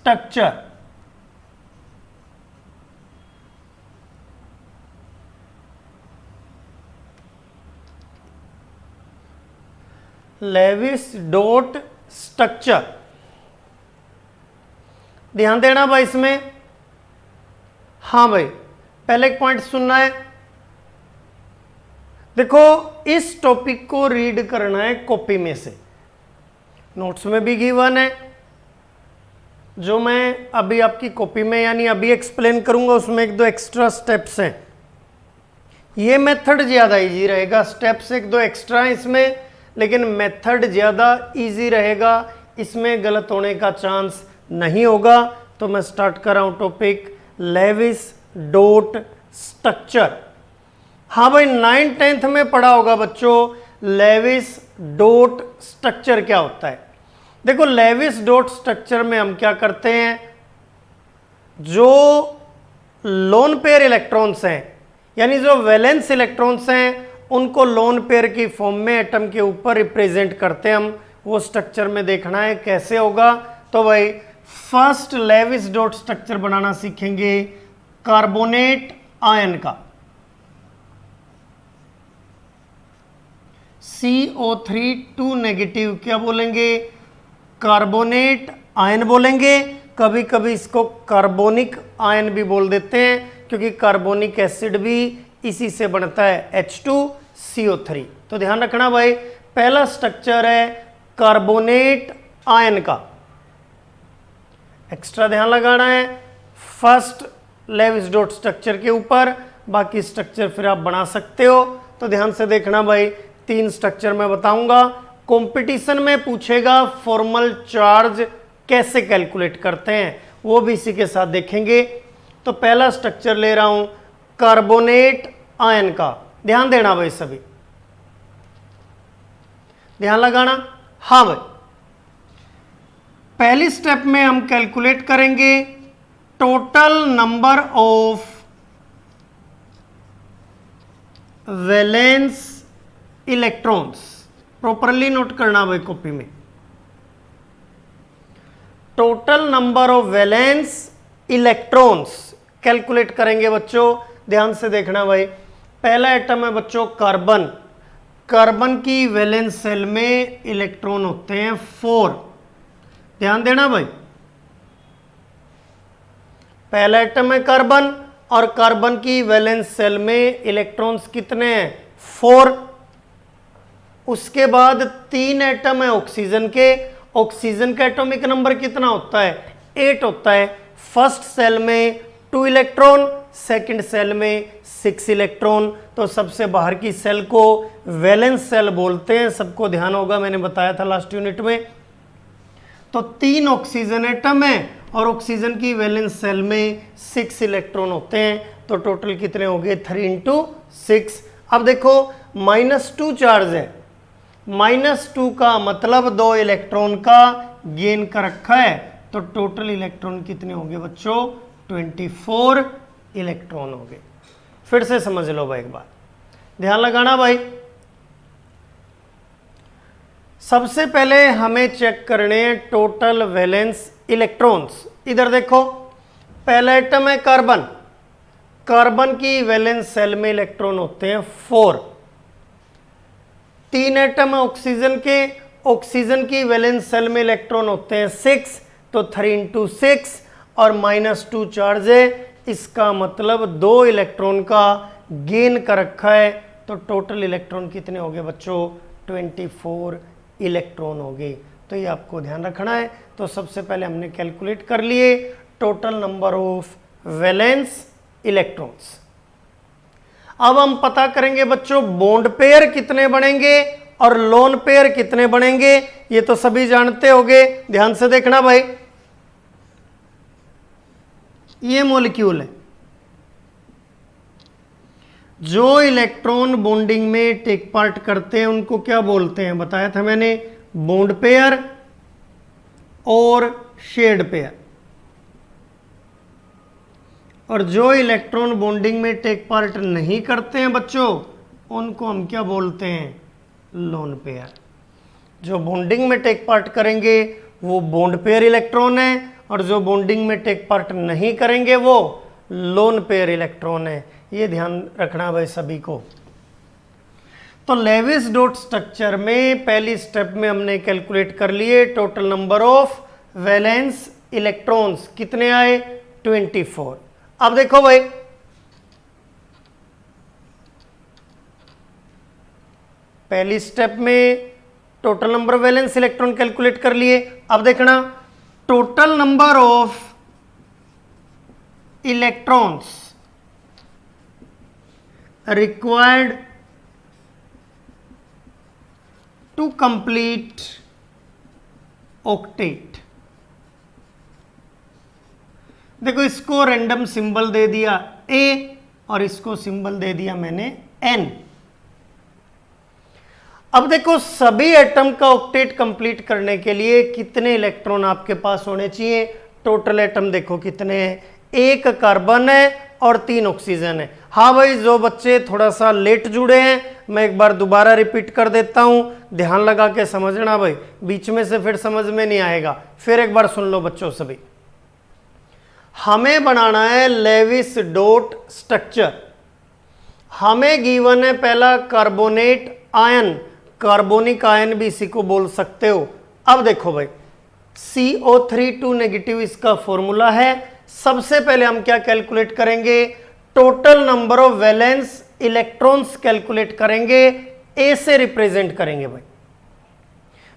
Structure. Levi's dot structure, ध्यान देना भाई इसमें। हाँ भाई, पहले एक पॉइंट सुनना है। देखो, इस टॉपिक को रीड करना है कॉपी में से, नोट्स में भी गिवन है, जो मैं अभी आपकी कॉपी में यानी अभी एक्सप्लेन करूंगा उसमें एक दो एक्स्ट्रा स्टेप्स हैं। ये मेथड ज़्यादा इजी रहेगा, स्टेप्स एक दो एक्स्ट्रा हैं इसमें, लेकिन मेथड ज़्यादा इजी रहेगा, इसमें गलत होने का चांस नहीं होगा। तो मैं स्टार्ट कर रहा हूँ टॉपिक लेविस डॉट स्ट्रक्चर। हाँ भाई, 9th-10th में पढ़ा होगा बच्चों लेविस डॉट स्ट्रक्चर क्या होता है। देखो, लेविस डॉट स्ट्रक्चर में हम क्या करते हैं, जो लोन पेयर इलेक्ट्रॉन्स हैं यानी जो वैलेंस इलेक्ट्रॉन्स हैं उनको लोन पेयर की फॉर्म में एटम के ऊपर रिप्रेजेंट करते हैं हम। वो स्ट्रक्चर में देखना है कैसे होगा। तो भाई फर्स्ट लेविस डॉट स्ट्रक्चर बनाना सीखेंगे कार्बोनेट आयन का, CO3 2 नेगेटिव, क्या बोलेंगे, कार्बोनेट आयन बोलेंगे। कभी कभी इसको कार्बोनिक आयन भी बोल देते हैं, क्योंकि कार्बोनिक एसिड भी इसी से बनता है, H2CO3। तो ध्यान रखना भाई, पहला स्ट्रक्चर है कार्बोनेट आयन का, एक्स्ट्रा ध्यान लगाना है फर्स्ट लेविस डॉट स्ट्रक्चर के ऊपर। बाकी स्ट्रक्चर फिर आप बना सकते हो। तो ध्यान से देखना भाई, 3 स्ट्रक्चर मैं बताऊंगा। कंपटीशन में पूछेगा फॉर्मल चार्ज कैसे कैलकुलेट करते हैं, वो भी इसी के साथ देखेंगे। तो पहला स्ट्रक्चर ले रहा हूं कार्बोनेट आयन का, ध्यान देना भाई, सभी ध्यान लगाना। हाँ भाई, पहली स्टेप में हम कैलकुलेट करेंगे total number of valence electrons. Properly note करना भाई कॉपी में, total number of valence electrons calculate करेंगे बच्चों। ध्यान से देखना भाई, पहला एटम है बच्चों कार्बन। कार्बन की वैलेंस सेल में इलेक्ट्रॉन होते हैं 4, ध्यान देना भाई। पहला एटम है कार्बन और कार्बन की वैलेंस सेल में इलेक्ट्रॉन्स कितने हैं, 4। उसके बाद 3 एटम है ऑक्सीजन के। ऑक्सीजन का एटॉमिक नंबर कितना होता है, 8 होता है। फर्स्ट सेल में 2 इलेक्ट्रॉन, सेकंड सेल में 6 इलेक्ट्रॉन। तो सबसे बाहर की सेल को वैलेंस सेल बोलते हैं, सबको ध्यान होगा, मैंने बताया था लास्ट यूनिट में। तो 3 ऑक्सीजन एटम है और ऑक्सीजन की वैलेंस सेल में 6 इलेक्ट्रॉन होते हैं। तो टोटल कितने हो गए, 3 × 6। अब देखो -2 चार्ज है, -2 का मतलब 2 इलेक्ट्रॉन का गेन कर रखा है। तो टोटल इलेक्ट्रॉन कितने हो गए बच्चों, 24 इलेक्ट्रॉन हो गए। फिर से समझ लो भाई, एक बार ध्यान लगाना भाई। सबसे पहले हमें चेक करने हैं टोटल वैलेंस इलेक्ट्रॉन्स। इधर देखो, पहला एटम है कार्बन। कार्बन की वैलेंस सेल में इलेक्ट्रॉन होते हैं 4। 3 एटम है ऑक्सीजन के। ऑक्सीजन की वैलेंस सेल में इलेक्ट्रॉन होते हैं 6। तो 3 × 6 और -2 चार्ज है, इसका मतलब 2 इलेक्ट्रॉन का गेन कर रखा है। तो टोटल इलेक्ट्रॉन कितने हो गए बच्चों, 24 इलेक्ट्रॉन हो गए। तो ये आपको ध्यान रखना है। तो सबसे पहले हमने कैलकुलेट कर लिए total number of valence electrons. अब हम पता करेंगे बच्चों बॉन्ड पेयर कितने बनेंगे और लोन पेयर कितने बनेंगे, ये तो सभी जानते होंगे। ध्यान से देखना भाई, ये मॉलिक्यूल है, जो इलेक्ट्रॉन बॉन्डिंग में टेक पार्ट करते हैं उनको क्या बोलते हैं, बताया था मैंने, बॉन्ड पेयर और शेड पेयर। और जो इलेक्ट्रॉन बॉन्डिंग में टेक पार्ट नहीं करते हैं बच्चों, उनको हम क्या बोलते हैं, लोन पेयर। जो बॉन्डिंग में टेक पार्ट करेंगे वो बॉन्ड पेयर इलेक्ट्रॉन है, और जो बॉन्डिंग में टेक पार्ट नहीं करेंगे वो लोन पेयर इलेक्ट्रॉन है। ये ध्यान रखना भाई सभी को। तो लेविस डॉट स्ट्रक्चर में पहली स्टेप में हमने कैलकुलेट कर लिए total number of valence electrons, कितने आए 24। अब देखो भाई पहली स्टेप में total number of valence electron calculate कर लिए। अब देखना total number of electrons required to complete octet. देखो इसको रैंडम सिंबल दे दिया A और इसको सिंबल दे दिया मैंने N। अब देखो सभी एटम का ऑक्टेट कंप्लीट करने के लिए कितने इलेक्ट्रॉन आपके पास होने चाहिए। टोटल एटम देखो कितने हैं, 1 कार्बन है और 3 ऑक्सीजन है। हाँ भाई जो बच्चे थोड़ा सा लेट जुड़े हैं मैं एक बार दोबारा रिपीट कर देता हूं, ध्यान लगा के समझना भाई, बीच में से फिर समझ में नहीं आएगा। फिर एक बार सुन लो बच्चों सभी, हमें बनाना है लेविस डॉट स्ट्रक्चर। हमें गिवन है पहला कार्बोनेट आयन, कार्बोनिक आयन भी इसी को बोल सकते हो। अब देखो भाई CO3 नेगेटिव इसका फॉर्मूला है। सबसे पहले हम क्या कैलकुलेट करेंगे, total number of valence electrons calculate करेंगे, ए से रिप्रेजेंट करेंगे भाई,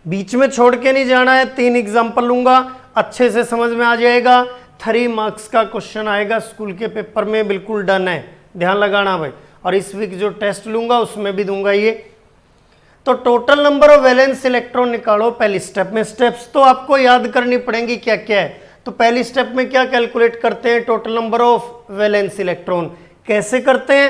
बीच में छोड़ के नहीं जाना है। 3 एग्जांपल लूंगा, अच्छे से समझ में आ जाएगा। 3 मार्क्स का क्वेश्चन आएगा स्कूल के पेपर में, बिल्कुल डन है, ध्यान लगाना भाई। और इस वीक जो टेस्ट लूंगा उसमें भी दूंगा ये। तो total number of valence electron निकालो पहली स्टेप में। स्टेप्स तो आपको याद करनी पड़ेंगी क्या क्या है। तो पहली स्टेप में क्या कैलकुलेट करते हैं, total number of valence electron. कैसे करते हैं,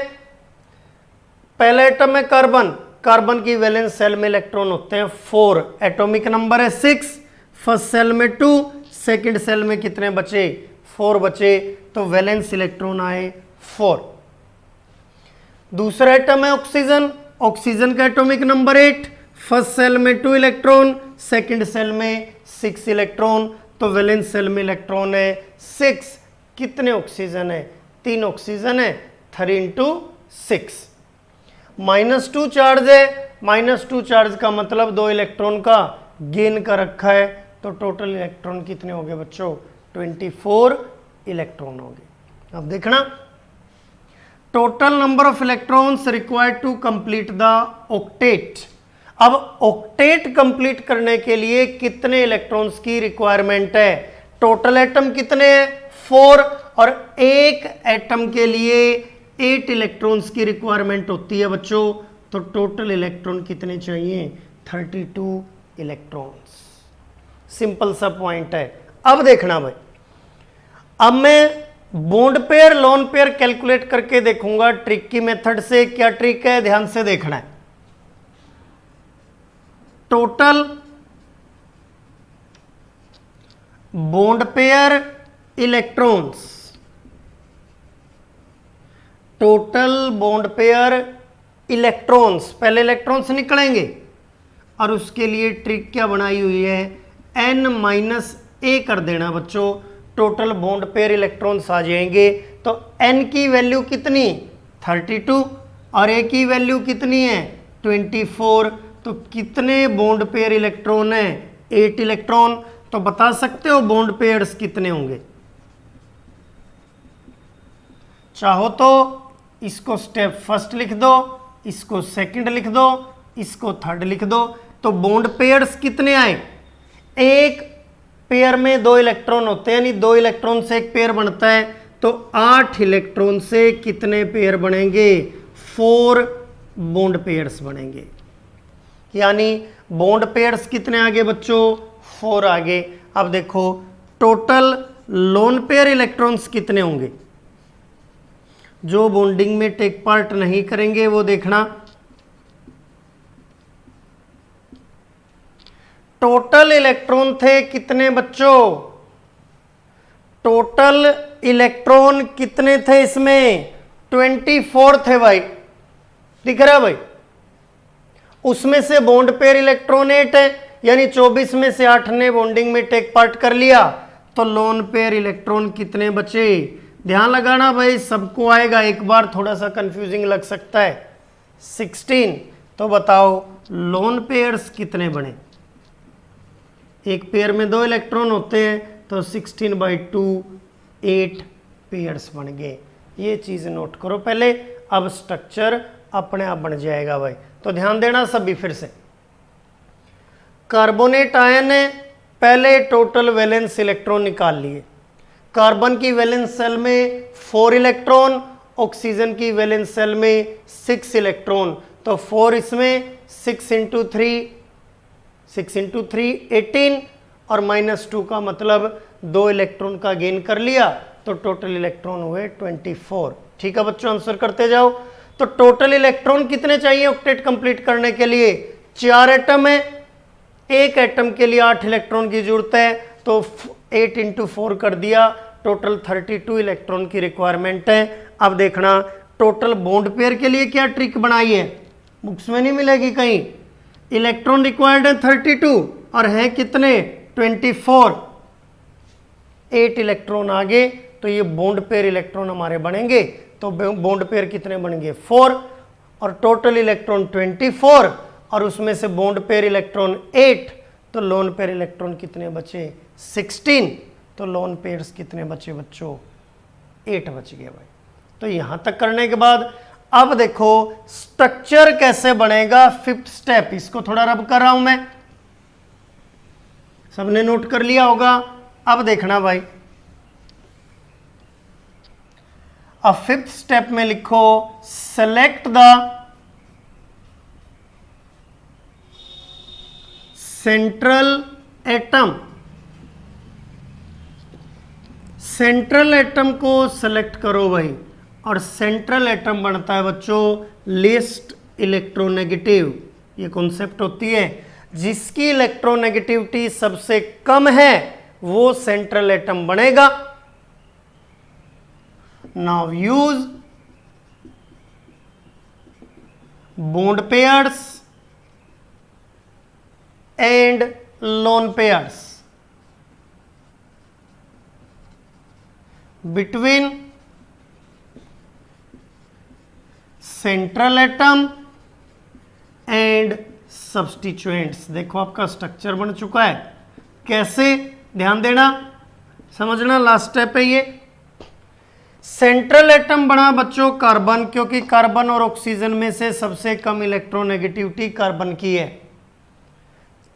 पहला एटम है कार्बन, कार्बन की वैलेंस सेल में इलेक्ट्रॉन होते हैं 4, एटॉमिक नंबर है 6, फर्स्ट सेल में 2, सेकंड सेल में कितने बचे 4 बचे, तो वैलेंस इलेक्ट्रॉन आए 4। दूसरा एटम है ऑक्सीजन, ऑक्सीजन का एटॉमिक नंबर 8, फर्स्ट सेल में 2 इलेक्ट्रॉन, सेकंड सेल में 6 इलेक्ट्रॉन, तो वैलेंस सेल में इलेक्ट्रॉन है 6। कितने ऑक्सीजन है, 3 ऑक्सीजन है, 3 इंटू 6। -2 चार्ज है, -2 चार्ज का मतलब 2 इलेक्ट्रॉन का गेन का रखा है, तो टोटल इलेक्ट्रॉन कितने हो गए बच्चों 24 इलेक्ट्रॉन हो गए। अब देखना total number of electrons required to complete the octet. अब ऑक्टेट कंप्लीट करने के लिए कितने इलेक्ट्रॉन्स की रिक्वायरमेंट है, टोटल एटम कितने हैं 4, और एक एटम के लिए 8 इलेक्ट्रॉन्स की रिक्वायरमेंट होती है बच्चों। तो टोटल इलेक्ट्रॉन कितने चाहिए 32 इलेक्ट्रॉन्स। सिंपल सा पॉइंट है। अब देखना भाई, अब मैं bond pair lone pair calculate करके देखूंगा ट्रिक की मेथड से। क्या ट्रिक है, ध्यान से देखना है। Total bond pair electrons, total bond pair electrons, पहले इलेक्ट्रॉन्स निकलेंगे और उसके लिए ट्रिक क्या बनाई हुई है, n-a कर देना बच्चों। टोटल बॉन्ड पेयर इलेक्ट्रॉन्स आ जाएंगे। तो n की वैल्यू कितनी 32 और a की वैल्यू कितनी है 24। तो कितने बॉन्ड पेयर इलेक्ट्रॉन है 8 इलेक्ट्रॉन। तो बता सकते हो बॉन्ड पेयर्स कितने होंगे, चाहो तो इसको स्टेप फर्स्ट लिख दो, इसको सेकंड लिख दो, इसको थर्ड लिख दो। तो बॉन्ड पेयर्स कितने आए, एक पेयर में 2 इलेक्ट्रॉन होते हैं, यानी 2 इलेक्ट्रॉन से एक पेयर बनता है। तो 8 इलेक्ट्रॉन से कितने पेयर बनेंगे 4 बॉन्ड पेयर्स बनेंगे। यानी बॉन्ड पेयर्स कितने आगे बच्चों 4 आगे। अब देखो टोटल लोन पेयर इलेक्ट्रॉन्स कितने होंगे, जो बॉन्डिंग में टेक पार्ट नहीं करेंगे वो देखना। टोटल इलेक्ट्रॉन थे कितने बच्चों, टोटल इलेक्ट्रॉन कितने थे इसमें 24 थे भाई, दिख रहा है भाई। उसमें से बॉन्ड पेयर इलेक्ट्रॉन 8 है, यानी 24 में से 8 ने बॉन्डिंग में टेक पार्ट कर लिया, तो लोन पेयर इलेक्ट्रॉन कितने बचे? ध्यान लगाना भाई, सबको आएगा, एक बार थोड़ा सा कंफ्यूजिंग लग सकता है। 16। तो बताओ लोन पेयर्स कितने बने? एक पेयर में 2 इलेक्ट्रॉन होते हैं, तो 16/2 8 पेयर्स बन गए। ये चीज नोट करो पहले, अब स्ट्रक्चर अपने आप बन जाएगा भाई। तो ध्यान देना सभी फिर से। कार्बोनेट आयन है, पहले टोटल वैलेंस इलेक्ट्रॉन निकाल लिए। कार्बन की वैलेंस सेल में 4 इलेक्ट्रॉन, ऑक्सीजन की वैलेंस सेल में 6 इलेक्ट्रॉन। तो 4 इसमें, 6 × 3 18, और -2 का मतलब 2 इलेक्ट्रॉन का गेन कर लिया, तो टोटल इलेक्ट्रॉन हुए 24। ठीक है बच्चों, आंसर करते जाओ। तो टोटल इलेक्ट्रॉन कितने चाहिए ऑक्टेट कंप्लीट करने के लिए? 4 एटम है, एक एटम के लिए 8 इलेक्ट्रॉन की जरूरत है, तो 8 × 4 कर दिया, टोटल 32 इलेक्ट्रॉन की रिक्वायरमेंट है। अब देखना टोटल बॉन्ड पेयर के लिए क्या ट्रिक बनाई है, बुक्स में नहीं मिलेगी कहीं। इलेक्ट्रॉन रिक्वायर्ड है 32 और है कितने? 24। 8 इलेक्ट्रॉन आगे, तो ये बॉन्ड पेयर इलेक्ट्रॉन हमारे बनेंगे। तो बॉन्ड पेयर कितने बनेंगे? 4, और टोटल इलेक्ट्रॉन 24, और उसमें से बॉन्ड पेयर इलेक्ट्रॉन 8, तो लोन पेयर इलेक्ट्रॉन कितने बचे? 16। तो लोन पेयर्स कितने बचे बच्चों? 8 बच गए भाई। तो यहां तक करने के बाद अब देखो स्ट्रक्चर कैसे बनेगा, 5th स्टेप। इसको थोड़ा रब कर रहा हूं मैं, सबने नोट कर लिया होगा। अब देखना भाई, अब 5th स्टेप में लिखो select the central atom. Central atom को सेलेक्ट करो भाई, और सेंट्रल एटम बनता है बच्चों लीस्ट इलेक्ट्रोनेगेटिव। ये कॉन्सेप्ट होती है, जिसकी इलेक्ट्रोनेगेटिविटी सबसे कम है वो सेंट्रल एटम बनेगा। Now use bond pairs and lone pairs between central atom and substituents. देखो आपका स्ट्रक्चर बन चुका है। कैसे? ध्यान देना, समझना, लास्ट स्टेप है ये। सेंट्रल एटम बना बच्चों कार्बन, क्योंकि कार्बन और ऑक्सीजन में से सबसे कम इलेक्ट्रोनेगेटिविटी कार्बन की है।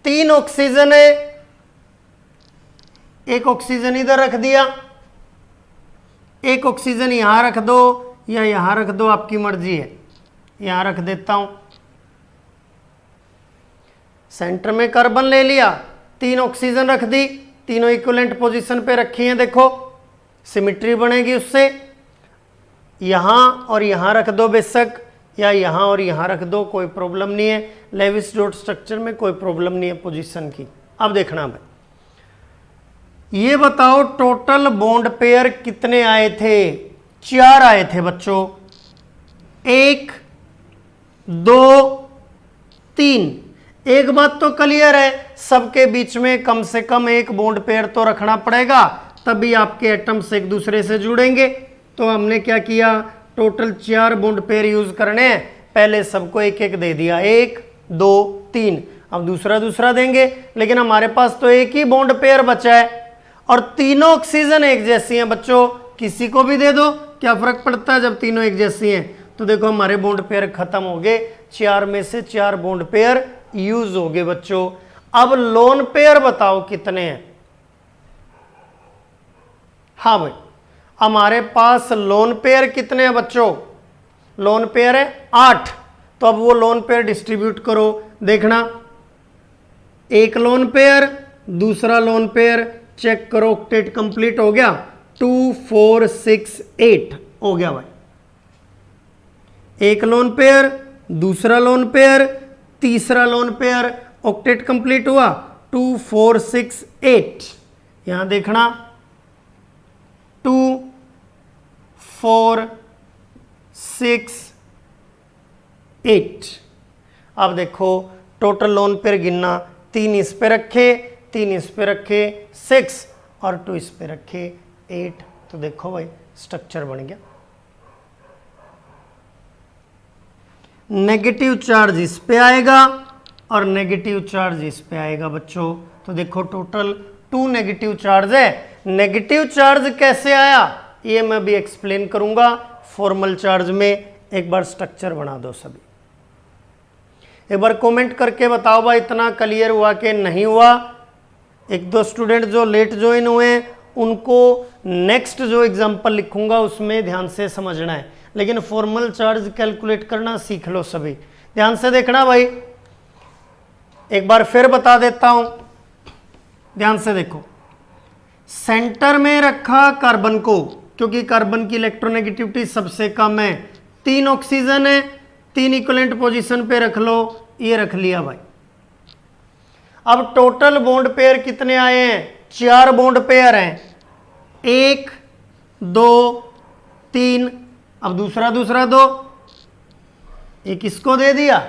3 ऑक्सीजन है, एक ऑक्सीजन इधर रख दिया, एक ऑक्सीजन यहां रख दो या यहां रख दो, आपकी मर्जी है। यहां रख देता हूं, सेंटर में कार्बन ले लिया, 3 ऑक्सीजन रख दी, तीनों इक्विवेलेंट पोजीशन पे रखी हैं। देखो सिमेट्री बनेगी उससे। यहां और यहां रख दो बेशक, या यहां और यहां रख दो, कोई प्रॉब्लम नहीं है। लेविस डॉट स्ट्रक्चर में कोई प्रॉब्लम नहीं है पोजीशन की। अब देखना भाई, ये बताओ टोटल बॉन्ड पेयर कितने आए थे? 4 आए थे बच्चों। 1 2 3। एक बात तो क्लियर है, सबके बीच में कम से कम एक बॉन्ड पेयर तो रखना पड़ेगा, तभी आपके एटम्स एक दूसरे से जुड़ेंगे। तो हमने क्या किया, टोटल 4 बॉन्ड पेयर यूज करने हैं। पहले सबको एक एक दे दिया, 1 2 3। अब दूसरा दूसरा देंगे, लेकिन हमारे पास तो एक ही बॉन्ड पेयर बचा है और तीनों ऑक्सीजन एक जैसी हैं बच्चों। किसी को भी दे दो, क्या फर्क पड़ता है जब तीनों एक जैसी हैं। तो देखो हमारे बॉन्ड पेयर खत्म हो गए, 4 में से 4 बॉन्ड पेयर यूज हो गए बच्चों। अब लोन पेयर बताओ कितने हैं। हाँ भाई, हमारे पास लोन पेयर कितने हैं बच्चों? लोन पेयर है 8। तो अब वो लोन पेयर डिस्ट्रीब्यूट करो। देखना, एक लोन पेयर, दूसरा लोन पेयर, चेक करो ऑक्टेट कंप्लीट हो गया। 2 4 6 8 हो गया भाई। एक लोन पेयर, दूसरा लोन पेयर, तीसरा लोन पेयर, ऑक्टेट कंप्लीट हुआ। 2 4 6 8। यहां देखना 2 4 6 8। अब देखो टोटल लोन पेयर गिनना, 3 इस पे रखे, 3 इस पे रखे, 6, और 2 इस पे रखे 8। तो देखो भाई स्ट्रक्चर बन गया। नेगेटिव चार्ज इस पे आएगा और नेगेटिव चार्ज इस पे आएगा बच्चों। तो देखो टोटल 2 नेगेटिव चार्ज है। नेगेटिव चार्ज कैसे आया ये मैं भी एक्सप्लेन करूंगा फॉर्मल चार्ज में। एक बार स्ट्रक्चर बना दो सभी, एक बार कमेंट करके बताओ भाई इतना क्लियर हुआ कि नहीं हुआ। एक दो स्टूडेंट जो लेट ज्वाइन हुए हैं उनको नेक्स्ट जो एग्जांपल लिखूंगा उसमें ध्यान से समझना है, लेकिन फॉर्मल चार्ज कैलकुलेट करना सीख लो सभी। ध्यान से देखना भाई, एक बार फिर बता देता हूं, ध्यान से देखो। सेंटर में रखा कार्बन को, क्योंकि कार्बन की इलेक्ट्रोनेगेटिविटी सबसे कम है। 3 ऑक्सीजन है, 3 इक्विवेलेंट पोजीशन पे रख लो, ये रख लिया भाई। अब टोटल बॉन्ड पेयर कितने आए हैं? 4 बॉन्ड पेयर हैं, 1 2 3। अब दूसरा 2, एक इसको दे दिया,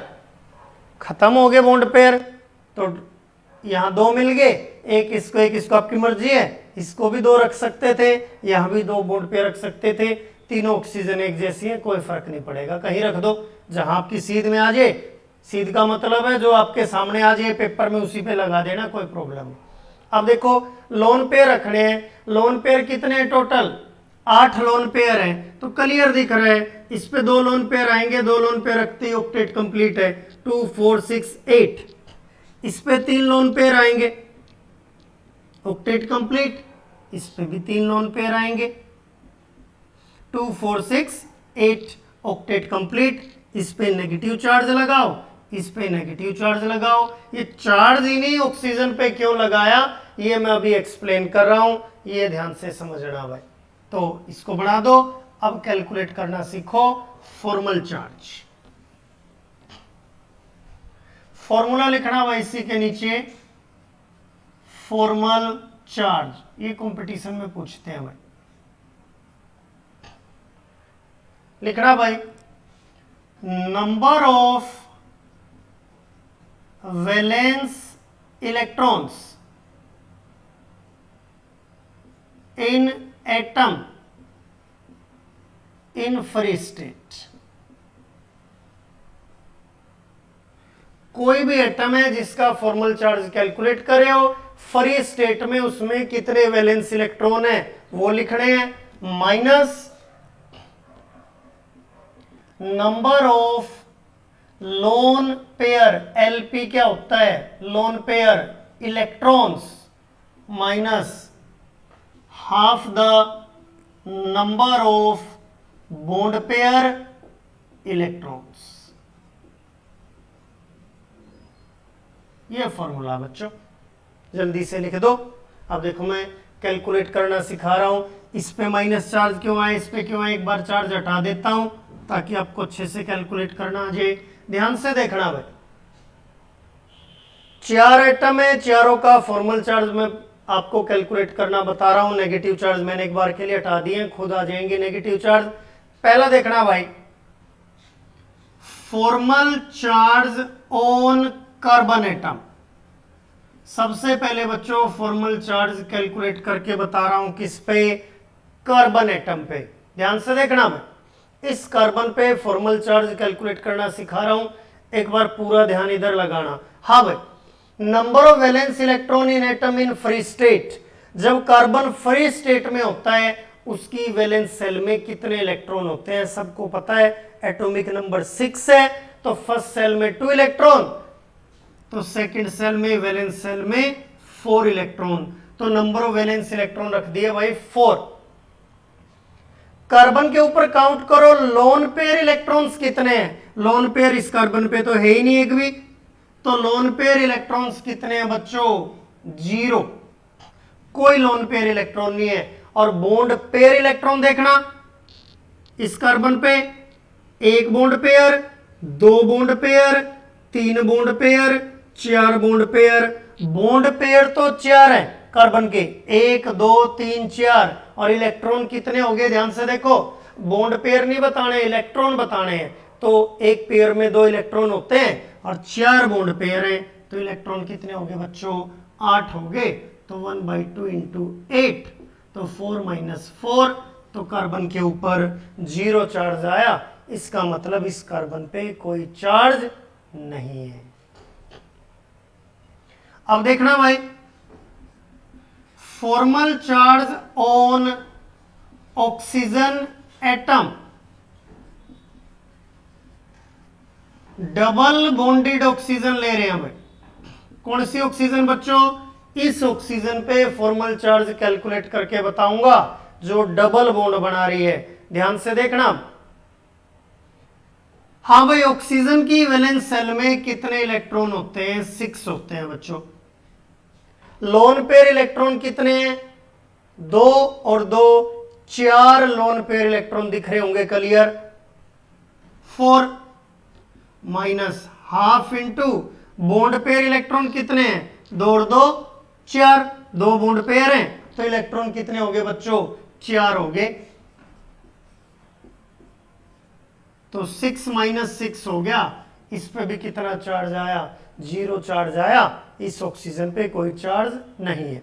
खत्म हो गए बॉन्ड पेयर। तो यहां 2 मिल गए, एक इसको आपकी मर्जी है, इसको भी 2 रख सकते थे, यहां भी 2 बॉन्ड पेयर रख सकते थे। तीनों ऑक्सीजन एक जैसी है, कोई फर्क नहीं पड़ेगा, कहीं रख दो जहां आपकी सीध में आ जाए। सीध का मतलब है जो आपके सामने आ जाए पेपर में उसी पे लगा देना, कोई प्रॉब्लम नहीं। अब देखो लोन पेयर रखने हैं, लोन पेयर कितने हैं टोटल? 8 लोन पेयर हैं, तो क्लियर दिख रहा है। इस पे 2 लोन पेयर आएंगे, 2 लोन पेयर रखते ही ऑक्टेट कंप्लीट है। 2 4 6 8। इस पे 3 लोन पेयर आएंगे, ऑक्टेट कंप्लीट। इस पे भी 3 लोन पेयर आएंगे, 2 4 6 8, ऑक्टेट कंप्लीट। इस पे नेगेटिव चार्ज लगाओ, इस पे नेगेटिव चार्ज लगाओ। ये चार्ज ही नहीं ऑक्सीजन पे क्यों लगाया ये मैं अभी एक्सप्लेन कर रहा हूं, ये ध्यान से समझना भाई। तो इसको बना दो। अब कैलकुलेट करना सीखो फॉर्मल चार्ज। फॉर्मूला लिखना भाई इसी के नीचे, फॉर्मल चार्ज। ये कंपटीशन में पूछते हैं भाई, लिखना भाई number of valence electrons in atom in free state. कोई भी एटम है जिसका फॉर्मल चार्ज कैलकुलेट करे हो, फ्री स्टेट में उसमें कितने वैलेंस इलेक्ट्रॉन है वो लिखने हैं, minus number of lone pair, LP क्या होता है? Lone pair electrons, minus half the number of bond pair electrons. ये फॉर्मूला बच्चों जल्दी से लिख दो। अब देखो मैं कैलकुलेट करना सिखा रहा हूं, इस पे माइनस चार्ज क्यों आए, इस पे क्यों आए, एक बार चार्ज हटा देता हूं ताकि आपको अच्छे से कैलकुलेट करना आ जाए। ध्यान से देखना भाई, 4 एटम है, चारों का फॉर्मल चार्ज मैं आपको कैलकुलेट करना बता रहा हूं। नेगेटिव चार्ज मैंने एक बार के लिए हटा दिए, खुद आ जाएंगे नेगेटिव चार्ज। पहला देखना भाई formal charge on carbon atom. सबसे पहले बच्चों फॉर्मल चार्ज कैलकुलेट करके बता रहा हूं किस पे? कार्बन एटम पे। ध्यान से देखना मैं इस कार्बन पे फॉर्मल चार्ज कैलकुलेट करना सिखा रहा हूं, एक बार पूरा ध्यान इधर लगाना। हाँ भाई, number of valence electron in atom in free state. जब कार्बन फ्री स्टेट में होता है उसकी वैलेंस सेल में कितने इलेक्ट्रॉन होते हैं सबको पता है, एटॉमिक नंबर 6 है। तो फर्स्ट सेल में 2 इलेक्ट्रॉन, तो सेकंड सेल में वैलेंस सेल में 4 इलेक्ट्रॉन। तो नंबर ऑफ वैलेंस इलेक्ट्रॉन रख दिए भाई 4। कार्बन के ऊपर काउंट करो लोन पेयर इलेक्ट्रॉन्स कितने हैं। लोन पेयर इस कार्बन पे तो है ही नहीं एक भी, तो लोन पेयर इलेक्ट्रॉन्स कितने हैं बच्चों? 0, कोई लोन पेयर इलेक्ट्रॉन नहीं है। और बॉन्ड पेयर इलेक्ट्रॉन देखना, इस कार्बन पे 1 bond pair, 2 bond pair, 3 bond pair, 4 bond pair. Bond pair तो 4 है कार्बन के, 1 2 3 4। और इलेक्ट्रॉन कितने हो गए? ध्यान से देखो, बॉन्ड पेयर नहीं बताने, इलेक्ट्रॉन बताने हैं। तो एक पेयर में 2 इलेक्ट्रॉन होते हैं और 4 बॉन्ड पेयर हैं, तो इलेक्ट्रॉन कितने हो गए बच्चों? 8 हो गए। तो 1/2 इंटू 8, तो 4 माइनस 4, तो कार्बन के ऊपर 0 चार्ज आया। इसका मतलब इस कार्बन पे कोई चार्ज नहीं है। अब देखना भाई, formal charge on oxygen atom, double bonded oxygen ले रहे हैं भाई। कौन सी ऑक्सीजन बच्चों? इस ऑक्सीजन पे फॉर्मल चार्ज कैलकुलेट करके बताऊंगा जो डबल बॉन्ड बना रही है। ध्यान से देखना। हाँ भाई, ऑक्सीजन की वैलेंस शेल में कितने इलेक्ट्रॉन होते हैं? 6 होते हैं बच्चों। लोन पेयर इलेक्ट्रॉन कितने हैं? 2 और 2, 4 लोन पेयर इलेक्ट्रॉन दिख रहे होंगे clear. 4 minus half into bond pair electron कितने हैं? 2 और 2, 4, 2 बॉन्ड पेयर हैं, तो इलेक्ट्रॉन कितने हो गए बच्चों? 4 हो गए। तो 6 माइनस 6 हो गया। इस पे भी कितना चार्ज आया? 0 चार्ज आया। इस ऑक्सीजन पे कोई चार्ज नहीं है।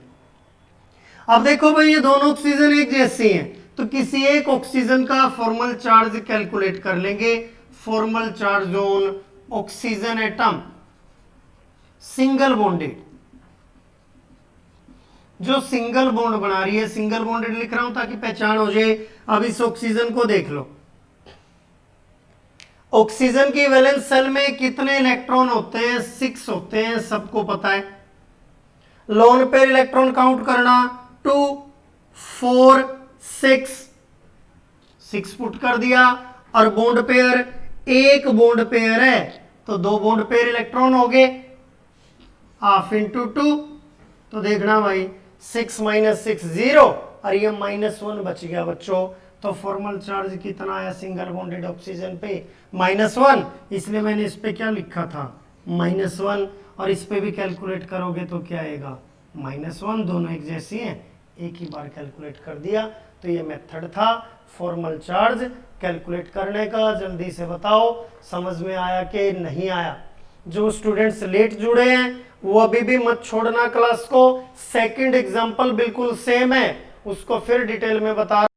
अब देखो भाई, ये दोनों ऑक्सीजन एक जैसी हैं, तो किसी एक ऑक्सीजन का फॉर्मल चार्ज कैलकुलेट कर लेंगे। Formal charge on oxygen atom single bonded, जो सिंगल बॉन्ड बना रही है, सिंगल बॉन्डेड लिख रहा हूं ताकि पहचान हो जाए। अब इस ऑक्सीजन को देख लो। ऑक्सीजन की वैलेंस शेल में कितने इलेक्ट्रॉन होते हैं? 6 होते हैं, सबको पता है। लोन पेयर इलेक्ट्रॉन काउंट करना, 2, 4, 6 पुट कर दिया। और बॉन्ड पेयर, एक बॉन्ड पेयर है तो 2 बॉन्ड पेयर इलेक्ट्रॉन हो गए, हाफ इंटू 2। तो देखना भाई, 6 माइनस 6 0, और ये -1 बच गया बच्चों। तो फॉर्मल चार्ज कितना आया सिंगल बॉन्डेड ऑक्सीजन पे? -1। इसलिए मैंने इस पे क्या लिखा था? -1। और इस पे भी कैलकुलेट करोगे तो क्या आएगा? -1। दोनों एक जैसी हैं, एक ही बार कैलकुलेट कर दिया। तो ये मेथड था फॉर्मल चार्ज कैलकुलेट करने का। जल्दी से बताओ समझ में आया कि नहीं आया? जो स्टूडेंट्स लेट जुड़े हैं वो अभी भी मत छोड़ना क्लास को। सेकंड एग्जांपल बिल्कुल सेम है, उसको फिर डिटेल में बता